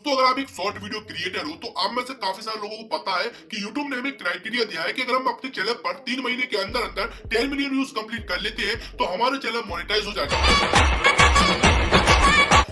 दोस्तों अगर आप एक शॉर्ट वीडियो क्रिएटर हो तो आप में से काफी सारे लोगों को पता है कि YouTube ने हमें क्राइटेरिया दिया है कि अगर हम अपने चैनल पर 3 महीने के अंदर अंदर 10 मिलियन व्यूज कंप्लीट कर लेते हैं तो हमारे चैनल मोनेटाइज हो जाएगा।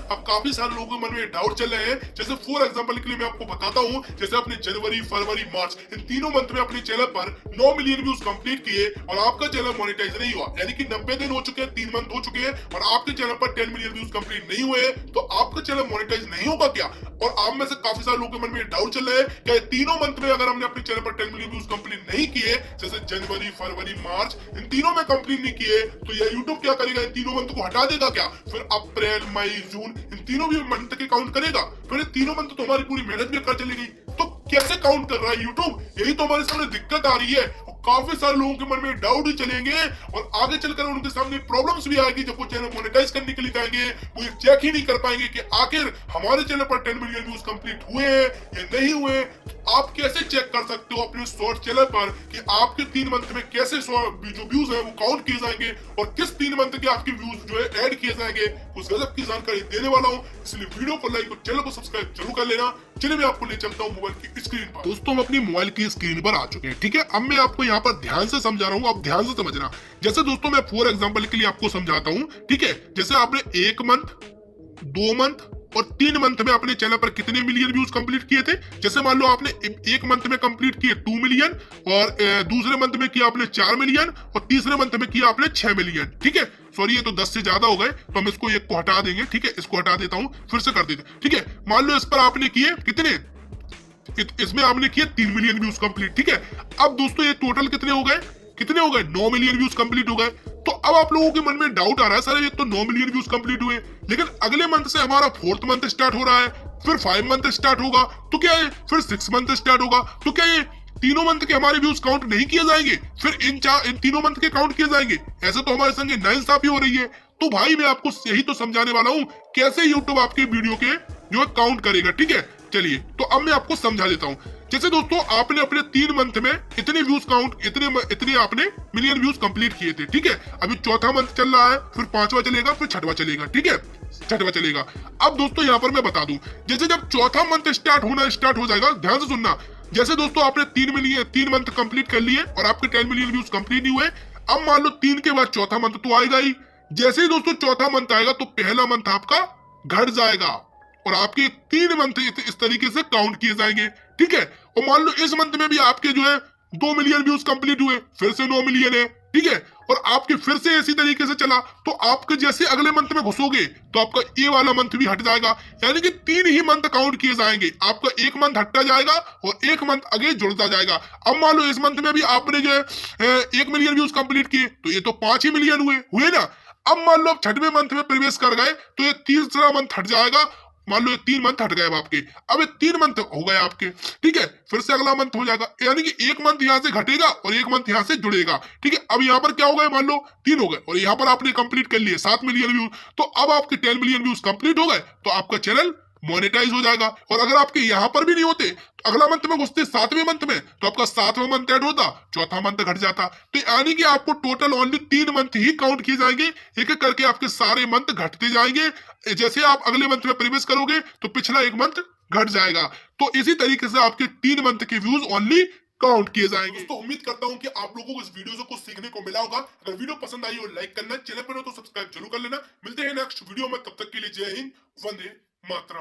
अब काफी सारे लोगों के मन में डाउट चल रहे हैं, जैसे फॉर एग्जांपल के लिए मैं आपको बताता हूं, जैसे अपने जनवरी, फरवरी, मार्च इन तीनों मंथ में अपने चैनल पर 9 मिलियन व्यूज कंप्लीट किए और आपका चैनल मोनेटाइज नहीं हुआ, यानी कि 90 दिन हो चुके हैं, 3 मंथ हो चुके हैं और आपके चैनल पर 10 मिलियन व्यूज कंप्लीट नहीं हुए, तो आपका चैनल मोनेटाइज नहीं होगा क्या? और आप में से काफी सारे लोगों के मन में डाउट चल रहा है कि तीनों मंथ में अगर हमने अपने चैनल पर 10 मिलियन व्यूज कंप्लीट नहीं किए, जैसे जनवरी, फरवरी, मार्च इन तीनों में कंप्लीट नहीं किए, तो ये यूट्यूब क्या करेगा? इन तीनों मंथ को हटा देगा क्या? फिर अप्रैल, मई, जून इन तीनों भी मंथ के काउंट करेगा? फिर तीनों मंथ तो हमारी पूरी मेहनत भी कर चली गई, तो कैसे काउंट कर रहा है यूट्यूब? यही तो हमारे सामने दिक्कत आ रही है। काफी सारे लोगों के मन में डाउट ही चलेंगे और आगे चलकर उनके सामने प्रॉब्लम्स भी आएगी जब वो चैनल मोनेटाइज करने के लिए जाएंगे, वो ये चेक ही नहीं कर पाएंगे कि आखिर हमारे चैनल पर 10 मिलियन व्यूज कंप्लीट हुए या नहीं हुए। आप कैसे चेक कर सकते हो अपने शॉर्ट चैनल पर कि आपके 3 मंथ में कैसे जो व्यूज है वो काउंट किए जाएंगे और किस 3 मंथ के आपके व्यूज जो है ऐड किए जाएंगे? उस गजब की जानकारी देने वाला हूँ, इसलिए वीडियो को लाइक और चैनल को सब्सक्राइब जरूर कर लेना। चलिए मैं आपको ले चलता हूँ मोबाइल की स्क्रीन पर। दोस्तों हम अपनी मोबाइल की स्क्रीन पर आ चुके हैं, ठीक है। अब मैं आपको यहाँ पर ध्यान से समझा रहा हूँ, आप ध्यान से समझना। जैसे दोस्तों मैं फॉर एग्जांपल के लिए आपको समझाता हूँ, ठीक है। जैसे आपने 1 मंथ, 2 मंथ और 3 मंथ में अपने चैनल पर कितने मिलियन व्यूज कंप्लीट किए थे? जैसे मान लो आपने 1 मंथ में कंप्लीट किए 2 मिलियन और दूसरे मंथ में किया आपने 4 मिलियन और तीसरे मंथ में किया आपने 6 मिलियन, ठीक है। सॉरी ये तो 10 से ज्यादा हो गए, तो हम इसको एक को हटा देंगे, ठीक है। इसको हटा देता हूँ, फिर से कर देते, ठीक है। मान लो इस पर आपने किए कितने, इसमें आपने किया 3 मिलियन व्यूज कंप्लीट, ठीक है। अब दोस्तों ये टोटल कितने हो गए? 9 मिलियन व्यूज कंप्लीट हो गए। तो अब आप लोगों के मन में डाउट आ रहा है, सर ये तो 9 मिलियन व्यूज कंप्लीट हुए, लेकिन अगले मंथ से हमारा 4th मंथ स्टार्ट हो रहा है, फिर 5 मंथ स्टार्ट होगा, तो क्या है फिर 6 मंथ स्टार्ट होगा, तो क्या ये तीनों मंथ के हमारे व्यूज काउंट नहीं किए जाएंगे? फिर इन तीनों मंथ के काउंट किए जाएंगे? ऐसे तो हमारे संग नाइंसाफी हो रही है। तो भाई मैं आपको यही तो समझाने वाला हूँ कैसे यूट्यूब आपके वीडियो के जो है काउंट करेगा, ठीक है। चलिए तो अब मैं आपको समझा देता हूँ। जैसे दोस्तों आपने अपने 3 मंथ में इतने व्यूज काउंट, इतने आपने मिलियन व्यूज कंप्लीट किए थे, ठीक है। अभी चौथा मंथ चल रहा है, फिर 5वां चलेगा, फिर 6वां चलेगा, ठीक है। 6वां चलेगा। अब दोस्तों यहाँ पर मैं बता दूं, जैसे जब चौथा मंथ स्टार्ट हो जाएगा, ध्यान से सुनना। जैसे दोस्तों आपने 3 मंथ कंप्लीट कर लिए और आपके 10 मिलियन व्यूज कंप्लीट नहीं हुए, अब मान लो 3 के बाद चौथा मंथ तो आएगा ही। जैसे ही दोस्तों चौथा मंथ आएगा तो पहला मंथ आपका घट जाएगा और आपके 3 मंथ इस तरीके से काउंट किए जाएंगे, ठीक है। और मान लो इस मंथ में भी आपके जो है 2 मिलियन व्यूज कंप्लीट हुए, फिर से 9 मिलियन है, ठीक है। और आपके फिर से इसी तरीके से चला, तो आपके जैसे अगले मंथ में घुसोगे तो आपका ये वाला मंथ भी हट जाएगा, यानी कि 3 ही मंथ काउंट किए जाएंगे। आपका 1 मंथ हटता जाएगा और 1 मंथ आगे जुड़ता जाएगा। अब मान लो इस मंथ में भी आपने जो है 1 मिलियन व्यूज कंप्लीट किए, तो ये तो 5 ही मिलियन हुए ना। अब मान लो आप 6वें मंथ में प्रवेश कर गए तो ये तीसरा मंथ हट जाएगा। मान लो ये 3 मंथ हट गए अब आपके, अब ये 3 मंथ हो गए आपके, ठीक है। फिर से अगला मंथ हो जाएगा, यानी कि 1 मंथ यहाँ से घटेगा और 1 मंथ यहाँ से जुड़ेगा, ठीक है। अब यहाँ पर क्या हो गए? मान लो 3 हो गए और यहाँ पर आपने कंप्लीट कर लिए 7 मिलियन व्यूज, तो अब आपके 10 मिलियन व्यूज कंप्लीट हो गए, तो आपका चैनल मोनेटाइज हो जाएगा। और अगर आपके यहाँ पर भी नहीं होते तो अगला मंथ में घुसते 7वें मंथ में, तो आपका 7वां मंथ ऐड होता, चौथा मंथ घट जाता। तो यानी कि आपको टोटल ओनली 3 मंथ ही काउंट किए जाएंगे, एक एक करके आपके सारे मंथ घटते जाएंगे। जैसे आप अगले मंथ में प्रवेश करोगे तो पिछला 1 मंथ घट जाएगा। तो इसी तरीके से आपके 3 मंथ के व्यूज ओनली काउंट किए जाएंगे। तो उम्मीद करता हूं कि आप लोगों को इस वीडियो से कुछ सीखने को मिला होगा। अगर वीडियो पसंद आई हो लाइक करना, चैनल पर हो तो सब्सक्राइब जरूर कर लेना। मिलते हैं नेक्स्ट वीडियो में, तब तक के लिए जय हिंद, वंदे मातरम।